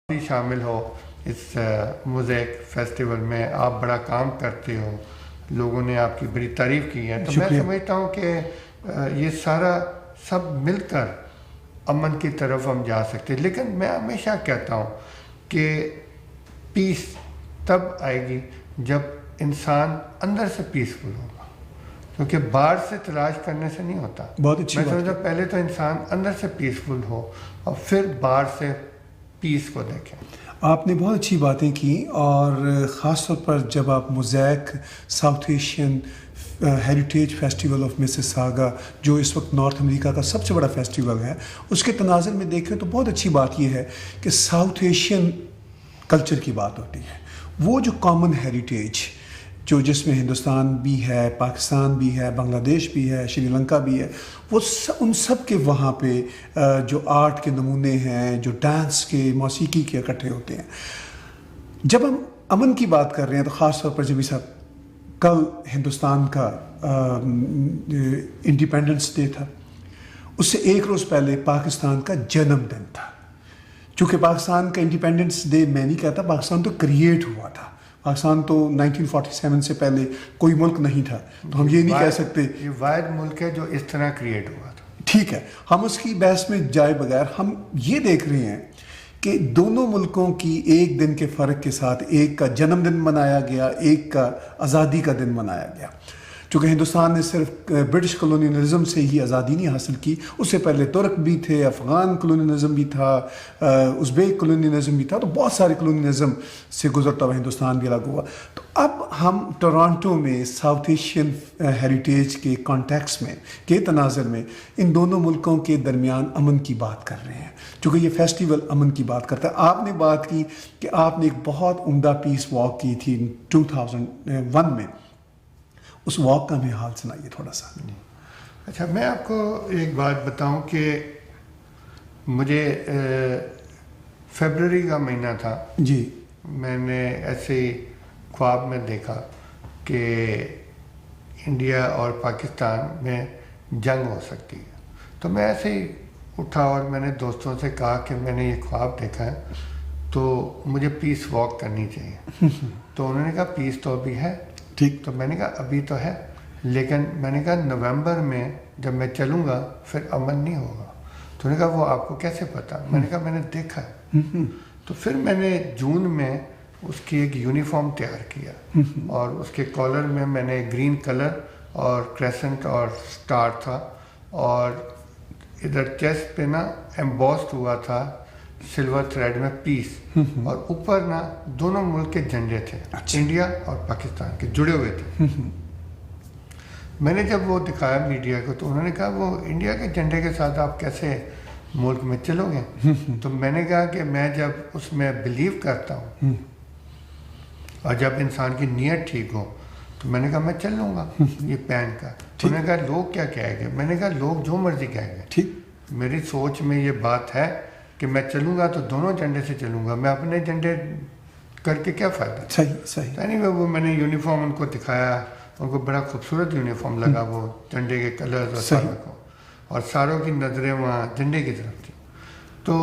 بھی شامل ہو اس موزیک فیسٹیول میں. آپ بڑا کام کرتے ہو, لوگوں نے آپ کی بڑی تعریف کی ہے, تو میں سمجھتا ہوں کہ یہ سارا سب مل کر امن کی طرف ہم جا سکتے ہیں. لیکن میں ہمیشہ کہتا ہوں کہ پیس تب آئے گی جب انسان اندر سے پیسفل ہوگا, کیونکہ باہر سے تلاش کرنے سے نہیں ہوتا. بہت اچھی میں سمجھتا ہوں پہلے تو انسان اندر سے پیسفل ہو اور پھر باہر سے پیس کو دیکھیں. آپ نے بہت اچھی باتیں کی, اور خاص طور پر جب آپ Mosaic South Asian Heritage Festival of Mississauga, جو اس وقت نارتھ امریکہ کا سب سے بڑا فیسٹیول ہے, اس کے تناظر میں دیکھیں تو بہت اچھی بات یہ ہے کہ ساؤتھ ایشین کلچر کی بات ہوتی ہے. وہ جو کامن ہیریٹیج جس میں ہندوستان بھی ہے, پاکستان بھی ہے, بنگلہ دیش بھی ہے, شری لنکا بھی ہے, وہ ان سب کے وہاں پہ جو آرٹ کے نمونے ہیں, جو ڈانس کے, موسیقی کے اکٹھے ہوتے ہیں. جب ہم امن کی بات کر رہے ہیں تو خاص طور پر جب کل ہندوستان کا انڈیپینڈنس ڈے تھا, اس سے ایک روز پہلے پاکستان کا جنم دن تھا. چونکہ پاکستان کا انڈیپینڈنس ڈے میں نہیں کہتا, پاکستان تو کریٹ ہوا تھا. پاکستان تو 1947 سے پہلے کوئی ملک نہیں تھا, تو ہم یہ نہیں کہہ سکتے. یہ واحد ملک ہے جو اس طرح کریٹ ہوا تھا. ٹھیک ہے, ہم اس کی بحث میں جائے بغیر ہم یہ دیکھ رہے ہیں کہ دونوں ملکوں کی ایک دن کے فرق کے ساتھ ایک کا جنم دن منایا گیا, ایک کا آزادی کا دن منایا گیا. چونکہ ہندوستان نے صرف برٹش کلونیلزم سے ہی آزادی نہیں حاصل کی, اس سے پہلے ترک بھی تھے, افغان کلونیلزم بھی تھا, ازبیک کلونیلزم بھی تھا, تو بہت سارے کلونیلزم سے گزرتا ہوا ہندوستان بھی الگ ہوا. تو اب ہم ٹورانٹو میں ساؤتھ ایشین ہیریٹیج کے کانٹیکس میں, کے تناظر میں, ان دونوں ملکوں کے درمیان امن کی بات کر رہے ہیں, چونکہ یہ فیسٹیول امن کی بات کرتا ہے. آپ نے بات کی کہ آپ نے ایک بہت عمدہ پیس واک کی تھی 2001 میں, اس واک کا ہمیں حال سنائیے تھوڑا سا. اچھا, میں آپ کو ایک بات بتاؤں کہ مجھے فیبرری کا مہینہ تھا جی, میں نے ایسے ہی خواب میں دیکھا کہ انڈیا اور پاکستان میں جنگ ہو سکتی ہے. تو میں ایسے ہی اٹھا اور میں نے دوستوں سے کہا کہ میں نے یہ خواب دیکھا ہے, تو مجھے پیس واک کرنی چاہیے. تو انہوں نے کہا پیس تو ابھی ہے. ٹھیک. تو میں نے کہا ابھی تو ہے, لیکن میں نے کہا نومبر میں جب میں چلوں گا پھر امن نہیں ہوگا. تو انہوں نے کہا وہ آپ کو کیسے پتا؟ میں نے کہا میں نے دیکھا ہے. تو پھر میں نے جون میں اس کی ایک یونیفارم تیار کیا, اور اس کے کالر میں نے گرین کلر اور کریسنٹ اور سٹار تھا, اور ادھر چیسٹ پہ نا ایمبوسڈ ہوا تھا سلور تھریڈ میں پیس, اور اوپر نا دونوں ملک کے جھنڈے تھے, انڈیا اور پاکستان کے جڑے ہوئے تھے. میں نے جب وہ دکھایا میڈیا کو تو انہوں نے کہا وہ انڈیا کے جھنڈے کے ساتھ آپ کیسے ملک میں چلو گے؟ تو میں نے کہا کہ میں جب اس میں بلیو کرتا ہوں اور جب انسان کی نیت ٹھیک ہو تو میں نے کہا میں چل لوں گا یہ پہن کر. انہوں نے کہا لوگ کیا کہیں گے؟ میں نے کہا لوگ جو مرضی کہیں گے. ٹھیک, میری سوچ میں یہ بات ہے کہ میں چلوں گا تو دونوں جھنڈے سے چلوں گا, میں اپنے جھنڈے کر کے کیا فائدہ. صحیح صحیح. یعنی وہ میں نے یونیفارم ان کو دکھایا, ان کو بڑا خوبصورت یونیفارم لگا وہ جھنڈے کے کلرز اور ساروں کو, اور ساروں کی نظریں وہاں جھنڈے کی طرف تھی. تو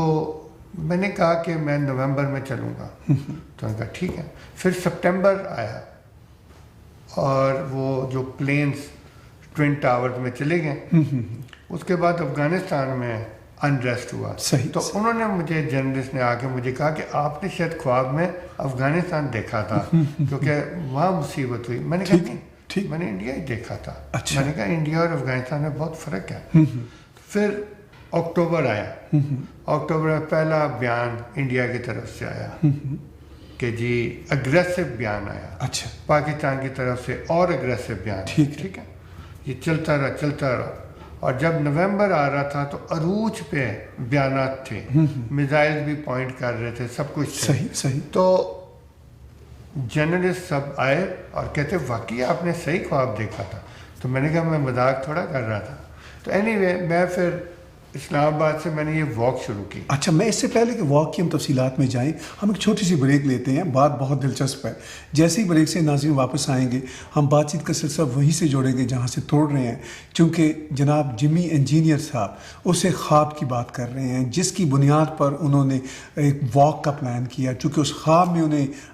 میں نے کہا کہ میں نومبر میں چلوں گا. تو انہوں نے کہا ٹھیک ہے. پھر سپٹمبر آیا اور وہ جو پلینس ٹوئن ٹاورز میں چلے گئے. اس کے بعد افغانستان میں انریسٹ ہوا. تو انہوں نے مجھے جرنلسٹ نے آ کے مجھے کہا کہ آپ نے شاید خواب میں افغانستان دیکھا تھا کیونکہ وہاں مصیبت ہوئی. میں نے کہا نہیں, میں نے انڈیا ہی دیکھا تھا. میں نے کہا انڈیا اور افغانستان میں بہت فرق ہے. پھر اکتوبر آیا, اکتوبر میں پہلا بیان انڈیا کی طرف سے آیا کہ جی اگریسو بیان آیا. اچھا, پاکستان کی طرف سے اور اگریسو بیان. ٹھیک ہے, یہ چلتا رہا. اور جب نومبر آ رہا تھا تو عروج پہ بیانات تھے, میزائل بھی پوائنٹ کر رہے تھے, سب کچھ تھے. صحیح صحیح. تو جرنلسٹ سب آئے اور کہتے واقعی آپ نے صحیح خواب دیکھا تھا. تو میں نے کہا میں مذاق تھوڑا کر رہا تھا. تو اینی وے میں پھر اسلام آباد سے میں نے یہ واک شروع کی. اچھا، میں اس سے پہلے کہ واک کی ہم تفصیلات میں جائیں، ہم ایک چھوٹی سی بریک لیتے ہیں. بات بہت دلچسپ ہے. جیسے ہی بریک سے ناظرین واپس آئیں گے، ہم بات چیت کا سلسلہ وہیں سے جوڑیں گے جہاں سے توڑ رہے ہیں، چونکہ جناب جمی انجینئر صاحب اسے خواب کی بات کر رہے ہیں جس کی بنیاد پر انہوں نے ایک واک کا پلان کیا، چونکہ اس خواب میں انہیں